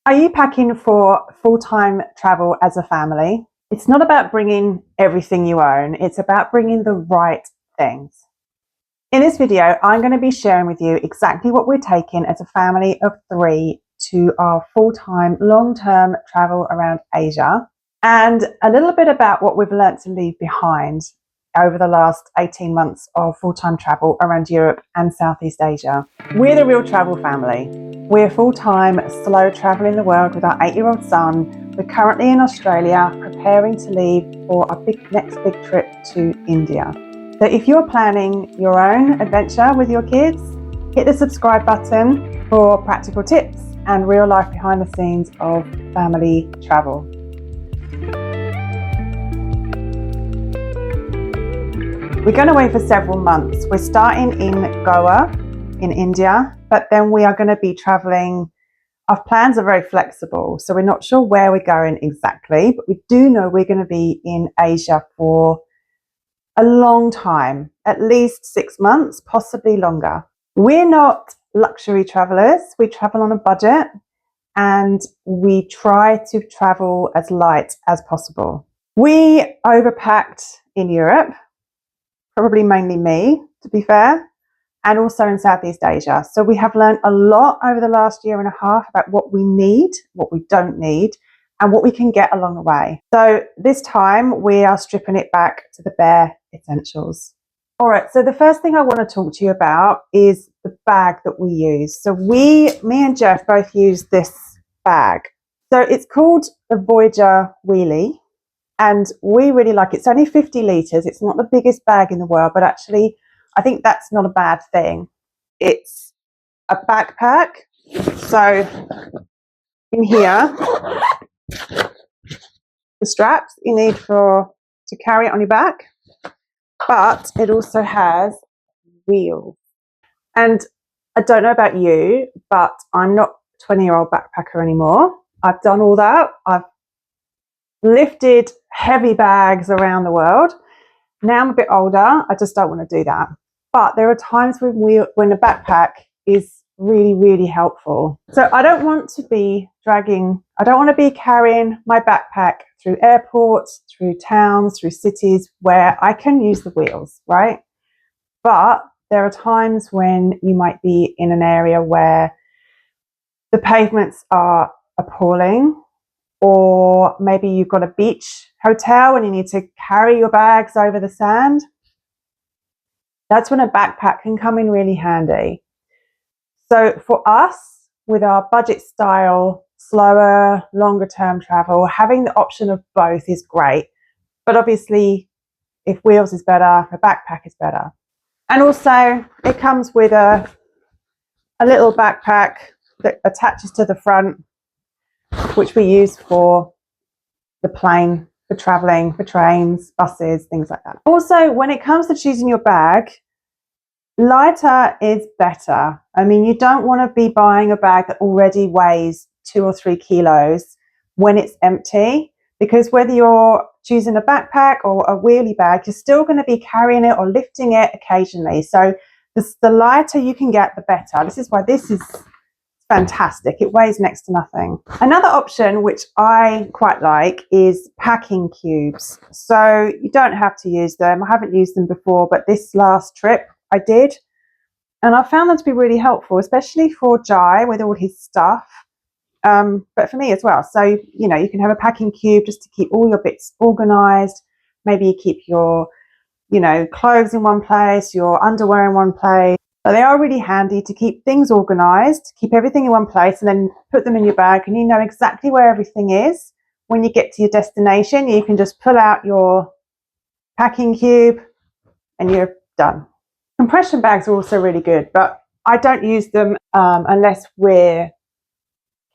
Are you packing for full-time travel as a family? It's not about bringing everything you own, it's about bringing the right things. In this video, I'm going to be sharing with you exactly what we're taking as a family of 3 to our full-time, long-term travel around Asia, and a little bit about what we've learnt to leave behind over the last 18 months of full-time travel around Europe and Southeast Asia. We're the real travel family. We're full-time, slow traveling the world with our 8-year-old son. We're currently in Australia, preparing to leave for our next big trip to India. So if you're planning your own adventure with your kids, hit the subscribe button for practical tips and real life behind the scenes of family travel. We're going away for several months. We're starting in Goa in India, but then we are going to be traveling. Our plans are very flexible, so we're not sure where we're going exactly, but we do know we're going to be in Asia for a long time, at least 6 months, possibly longer. We're not luxury travelers. We travel on a budget and we try to travel as light as possible. We overpacked in Europe, probably mainly me, to be fair, and also in Southeast Asia. So we have learned a lot over the last year and a half about what we need, what we don't need, and what we can get along the way. So this time we are stripping it back to the bare essentials. All right, so the first thing I want to talk to you about is the bag that we use. So me and Jeff both use this bag. So it's called the Voyager Wheelie. And we really like it. It's only 50 litres. It's not the biggest bag in the world, but actually, I think that's not a bad thing. It's a backpack. So in here, the straps you need to carry it on your back, but it also has wheels. And I don't know about you, but I'm not a 20-year-old backpacker anymore. I've done all that. I've lifted heavy bags around the world. Now I'm a bit older, I just don't want to do that. But there are times when a backpack is really, really helpful. So I don't want to be carrying my backpack through airports, through towns, through cities where I can use the wheels, right? But there are times when you might be in an area where the pavements are appalling, or maybe you've got a beach hotel and you need to carry your bags over the sand. That's when a backpack can come in really handy. So for us, with our budget style, slower, longer term travel, having the option of both is great. But obviously, if wheels is better, a backpack is better. And also, it comes with a little backpack that attaches to the front, which we use for the plane, for traveling, for trains, buses, things like that. Also, when it comes to choosing your bag, lighter is better. I mean, you don't want to be buying a bag that already weighs 2 or 3 kilos when it's empty, because whether you're choosing a backpack or a wheelie bag, you're still going to be carrying it or lifting it occasionally. So the lighter you can get, the better. This is why this is fantastic. It weighs next to nothing. Another option which I quite like is packing cubes. So you don't have to use them. I haven't used them before, but this last trip I did, and I found them to be really helpful, especially for Jai with all his stuff, but for me as well. So you can have a packing cube just to keep all your bits organized. Maybe you keep your clothes in one place, your underwear in one place. But they are really handy to keep things organised, keep everything in one place, and then put them in your bag, and you know exactly where everything is. When you get to your destination, you can just pull out your packing cube and you're done. Compression bags are also really good, but I don't use them unless we're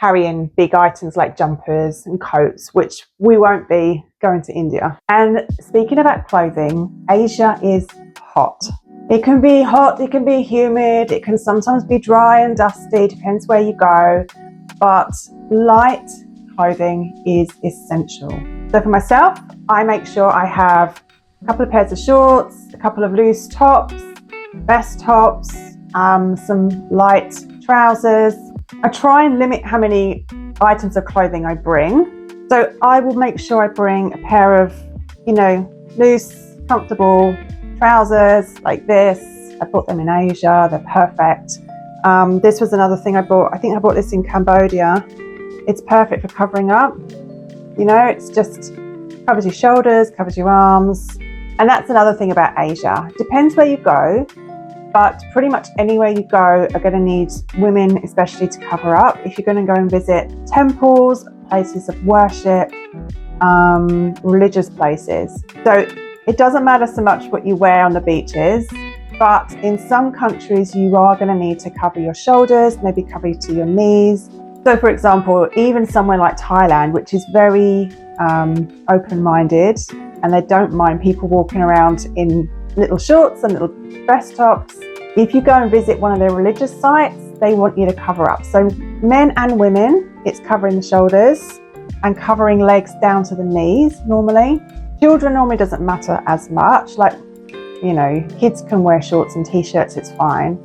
carrying big items like jumpers and coats, which we won't be going to India. And speaking about clothing, Asia is hot. It can be hot, it can be humid, it can sometimes be dry and dusty, depends where you go, but light clothing is essential. So for myself, I make sure I have a couple of pairs of shorts, a couple of loose tops, vest tops, some light trousers. I try and limit how many items of clothing I bring. So I will make sure I bring a pair of, loose, comfortable trousers like this. I bought them in Asia, they're perfect. This was another thing I bought. I think I bought this in Cambodia. It's perfect for covering up. It's just covers your shoulders, covers your arms. And that's another thing about Asia. Depends where you go, but pretty much anywhere you go are going to need women especially to cover up. If you're going to go and visit temples, places of worship, religious places. So it doesn't matter so much what you wear on the beaches, but in some countries you are going to need to cover your shoulders, maybe cover to your knees. So for example, even somewhere like Thailand, which is very open-minded, and they don't mind people walking around in little shorts and little dress tops. If you go and visit one of their religious sites, they want you to cover up. So men and women, it's covering the shoulders and covering legs down to the knees normally. Children normally doesn't matter as much. Like, kids can wear shorts and t-shirts, it's fine.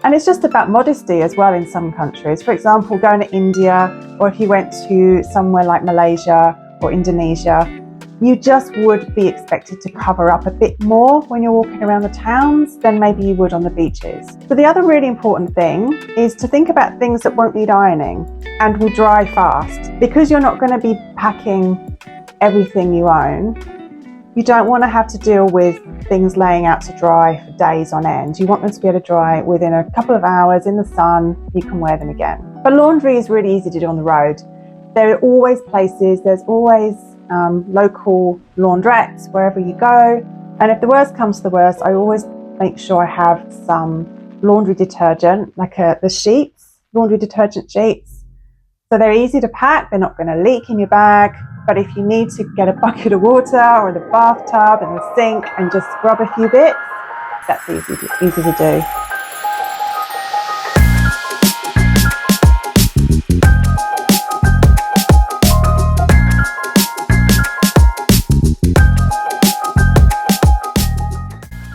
And it's just about modesty as well in some countries. For example, going to India, or if you went to somewhere like Malaysia or Indonesia, you just would be expected to cover up a bit more when you're walking around the towns than maybe you would on the beaches. So the other really important thing is to think about things that won't need ironing and will dry fast. Because you're not going to be packing everything you own, you don't want to have to deal with things laying out to dry for days on end. You want them to be able to dry within a couple of hours in the sun. You can wear them again. But laundry is really easy to do on the road. There are always places, there's always local laundrettes wherever you go. And if the worst comes to the worst, I always make sure I have some laundry detergent, like the sheets, laundry detergent sheets. So they're easy to pack, they're not going to leak in your bag. But if you need to get a bucket of water or the bathtub and the sink and just scrub a few bits, that's easy to do.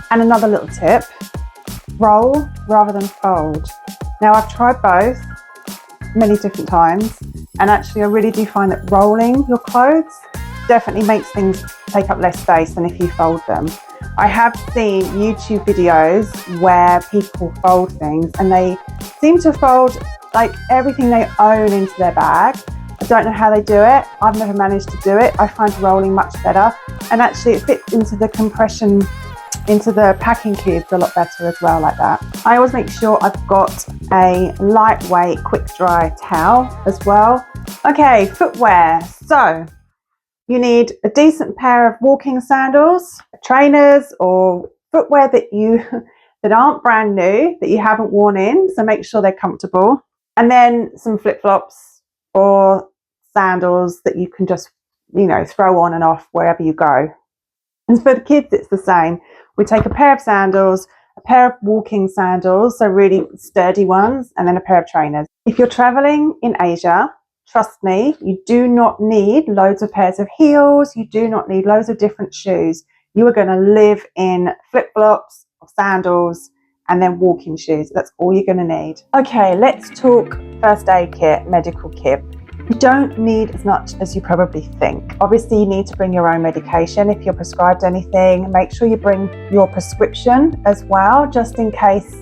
And another little tip, roll rather than fold. Now I've tried both many different times, and actually I really do find that rolling your clothes definitely makes things take up less space than if you fold them. I have seen YouTube videos where people fold things and they seem to fold like everything they own into their bag. I don't know how they do it. I've never managed to do it. I find rolling much better, and actually it fits into the compression into the packing cubes a lot better as well, like that. I always make sure I've got a lightweight quick dry towel as well. Okay, footwear. So you need a decent pair of walking sandals, trainers, or footwear that aren't brand new, that you haven't worn in, so make sure they're comfortable. And then some flip-flops or sandals that you can just throw on and off wherever you go. And for the kids it's the same. We take a pair of sandals, a pair of walking sandals, so really sturdy ones, and then a pair of trainers. If you're traveling in Asia, trust me, you do not need loads of pairs of heels. You do not need loads of different shoes. You are going to live in flip-flops or sandals and then walking shoes. That's all you're going to need. Okay, let's talk first aid kit, medical kit. You don't need as much as you probably think. Obviously, you need to bring your own medication if you're prescribed anything. Make sure you bring your prescription as well, just in case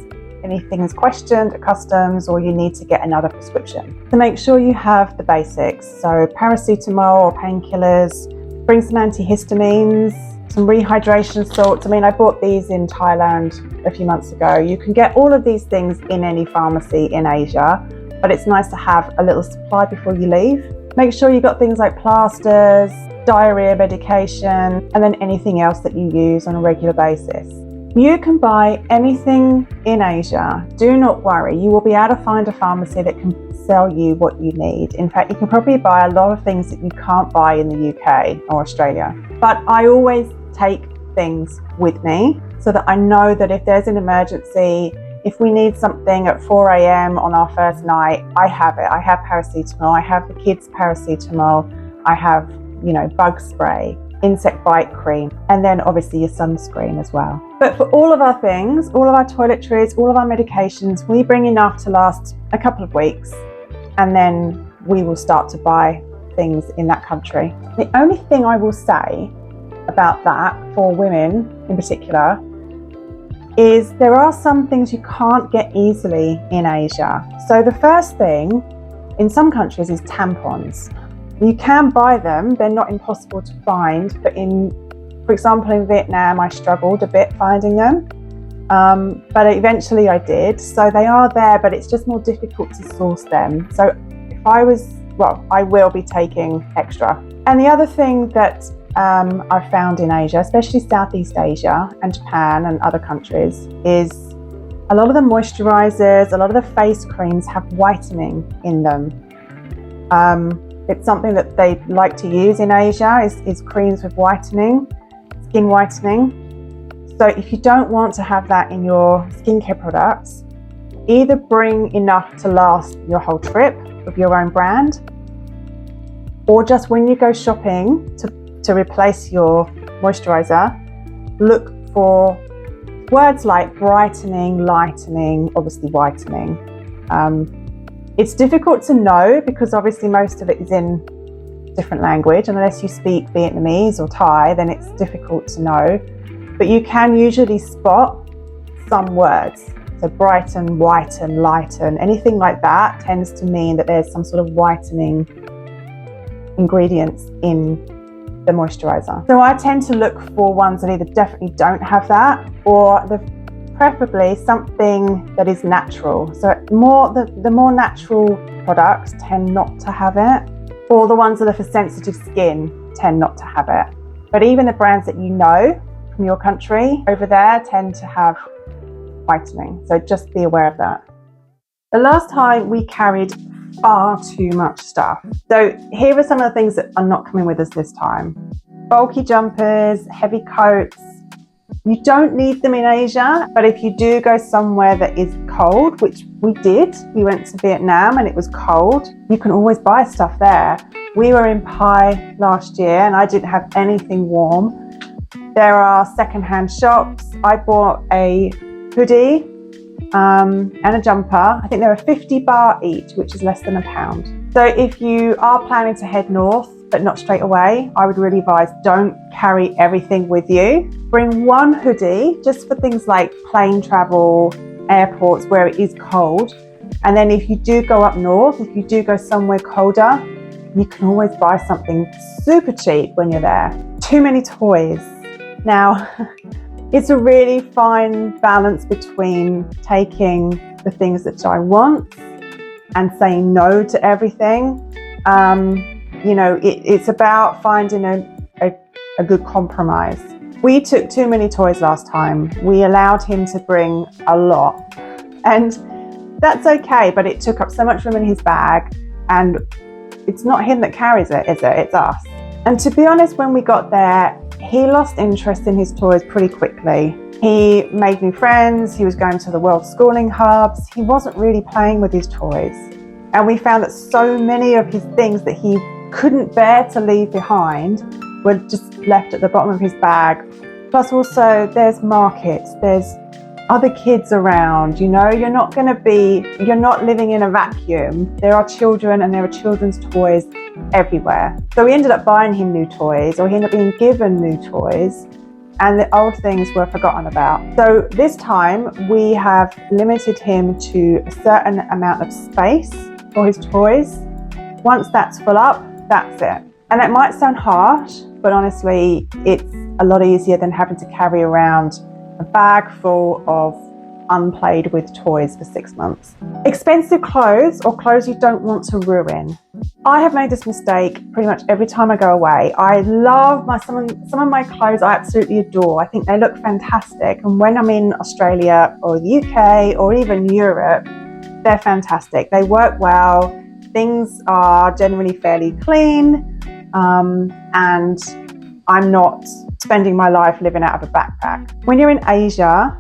anything is questioned at customs or you need to get another prescription. So make sure you have the basics. So paracetamol or painkillers, bring some antihistamines, some rehydration salts. I bought these in Thailand a few months ago. You can get all of these things in any pharmacy in Asia, but it's nice to have a little supply before you leave. Make sure you've got things like plasters, diarrhea medication, and then anything else that you use on a regular basis. You can buy anything in Asia. Do not worry, you will be able to find a pharmacy that can sell you what you need. In fact, you can probably buy a lot of things that you can't buy in the UK or Australia. But I always take things with me so that I know that if there's an emergency, if we need something at 4 a.m. on our first night, I have it. I have paracetamol, I have the kids' paracetamol, I have, bug spray, insect bite cream, and then obviously your sunscreen as well. But for all of our things, all of our toiletries, all of our medications, we bring enough to last a couple of weeks, and then we will start to buy things in that country. The only thing I will say about that for women in particular is there are some things you can't get easily in Asia. So the first thing in some countries is tampons. You can buy them, they're not impossible to find, but for example, in Vietnam, I struggled a bit finding them, but eventually I did. So they are there, but it's just more difficult to source them. So I will be taking extra. And the other thing that I've found in Asia, especially Southeast Asia and Japan and other countries, is a lot of the moisturizers, a lot of the face creams have whitening in them. It's something that they like to use in Asia is creams with whitening, skin whitening. So if you don't want to have that in your skincare products, either bring enough to last your whole trip of your own brand, or just when you go shopping to replace your moisturizer, look for words like brightening, lightening, obviously whitening. It's difficult to know because obviously most of it is in different language. Unless you speak Vietnamese or Thai, then it's difficult to know. But you can usually spot some words. So brighten, whiten, lighten, anything like that tends to mean that there's some sort of whitening ingredients in the moisturizer. So I tend to look for ones that either definitely don't have that, or preferably something that is natural. So the more natural products tend not to have it, or the ones that are for sensitive skin tend not to have it. But even the brands that you know from your country over there tend to have whitening. So just be aware of that. The last time we carried far too much stuff. So here are some of the things that are not coming with us this time. Bulky jumpers, heavy coats. You don't need them in Asia, but if you do go somewhere that is cold, which we did, we went to Vietnam and it was cold, you can always buy stuff there. We were in Pai last year and I didn't have anything warm. There are secondhand shops. I bought a hoodie and a jumper. I think they were 50 baht each, which is less than £1. So if you are planning to head north, but not straight away, I would really advise don't carry everything with you. Bring one hoodie just for things like plane travel, airports where it is cold. And then if you do go up north, if you do go somewhere colder, you can always buy something super cheap when you're there. Too many toys. Now, it's a really fine balance between taking the things that I want and saying no to everything. It's about finding a good compromise. We took too many toys last time. We allowed him to bring a lot. And that's okay, but it took up so much room in his bag. And it's not him that carries it, is it? It's us. And to be honest, when we got there, he lost interest in his toys pretty quickly. He made new friends. He was going to the World Schooling Hubs. He wasn't really playing with his toys. And we found that so many of his things that he couldn't bear to leave behind were just left at the bottom of his bag. Plus also there's markets, there's other kids around, you're not living in a vacuum. There are children and there are children's toys everywhere. So we ended up buying him new toys, or he ended up being given new toys, and the old things were forgotten about. So this time we have limited him to a certain amount of space for his toys. Once that's full up, that's it. And it might sound harsh, but honestly, it's a lot easier than having to carry around a bag full of unplayed with toys for 6 months. Expensive clothes, or clothes you don't want to ruin. I have made this mistake pretty much every time I go away. I love some of my clothes I absolutely adore. I think they look fantastic. And when I'm in Australia or the UK or even Europe, they're fantastic. They work well. Things are generally fairly clean. And I'm not spending my life living out of a backpack. When you're in Asia,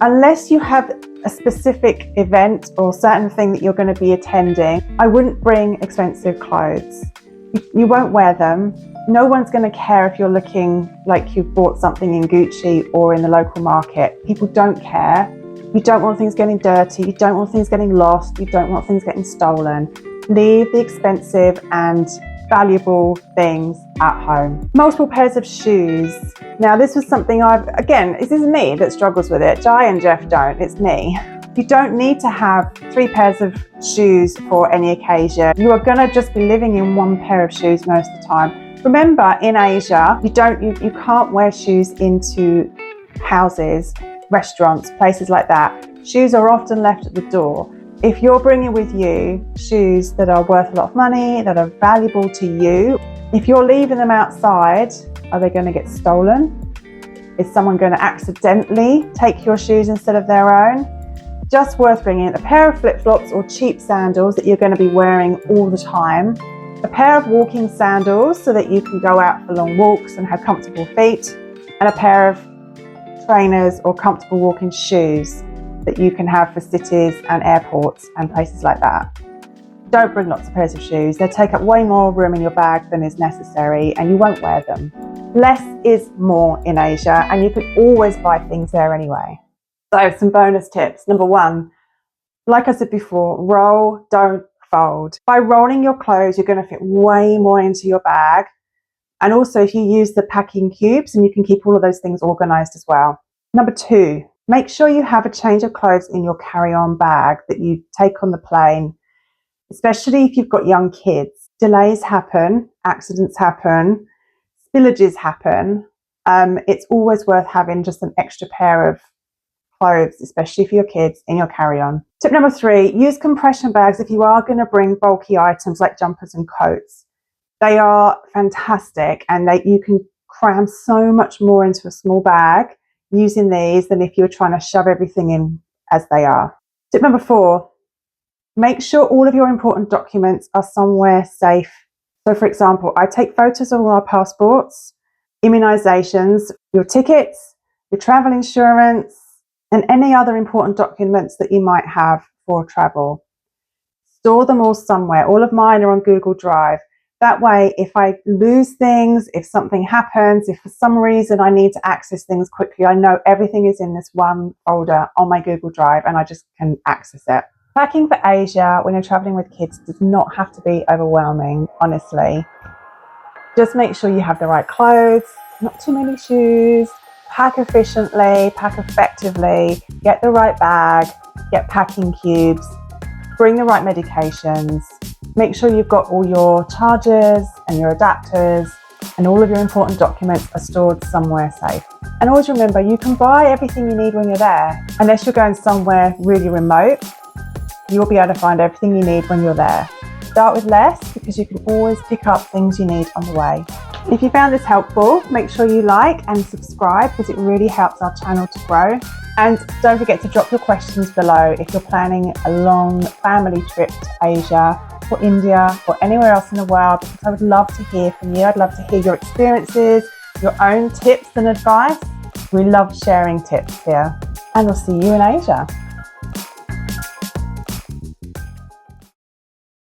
unless you have a specific event or certain thing that you're going to be attending, I wouldn't bring expensive clothes. You won't wear them. No one's going to care if you're looking like you've bought something in Gucci or in the local market. People don't care. You don't want things getting dirty. You don't want things getting lost. You don't want things getting stolen. Leave the expensive and valuable things at home. Multiple pairs of shoes. Now this was something this is me that struggles with it. Jai and Jeff don't, it's me. You don't need to have 3 pairs of shoes for any occasion. You are gonna just be living in 1 pair of shoes most of the time. Remember, in Asia, you can't wear shoes into houses, restaurants, places like that. Shoes are often left at the door. If you're bringing with you shoes that are worth a lot of money, that are valuable to you, if you're leaving them outside, are they going to get stolen? Is someone going to accidentally take your shoes instead of their own? Just worth bringing a pair of flip-flops or cheap sandals that you're going to be wearing all the time, a pair of walking sandals so that you can go out for long walks and have comfortable feet, and a pair of trainers or comfortable walking shoes that you can have for cities and airports and places like that. Don't bring lots of pairs of shoes. They take up way more room in your bag than is necessary and you won't wear them. Less is more in Asia and you can always buy things there anyway. So some bonus tips. Number 1, like I said before, roll, don't fold. By rolling your clothes, you're going to fit way more into your bag. And also if you use the packing cubes, and you can keep all of those things organized as well. Number 2, make sure you have a change of clothes in your carry-on bag that you take on the plane, especially if you've got young kids. Delays happen, accidents happen, spillages happen. It's always worth having just an extra pair of clothes, especially for your kids, in your carry-on. Tip number 3, use compression bags if you are going to bring bulky items like jumpers and coats. They are fantastic and you can cram so much more into a small bag using these than if you're trying to shove everything in as they are. Tip number 4, make sure all of your important documents are somewhere safe. So for example, I take photos of all our passports, immunisations, your tickets, your travel insurance, and any other important documents that you might have for travel. Store them all somewhere. All of mine are on Google Drive. That way, if I lose things, if something happens, if for some reason I need to access things quickly, I know everything is in this one folder on my Google Drive and I just can access it. Packing for Asia when you're traveling with kids does not have to be overwhelming, honestly. Just make sure you have the right clothes, not too many shoes, pack efficiently, pack effectively, get the right bag, get packing cubes, bring the right medications, make sure you've got all your chargers and your adapters and all of your important documents are stored somewhere safe. And always remember, you can buy everything you need when you're there. Unless you're going somewhere really remote, you'll be able to find everything you need when you're there. Start with less because you can always pick up things you need on the way. If you found this helpful, make sure you like and subscribe because it really helps our channel to grow. And don't forget to drop your questions below if you're planning a long family trip to Asia or India or anywhere else in the world, because I would love to hear from you. I'd love to hear your experiences, your own tips and advice. We love sharing tips here, and we'll see you in Asia.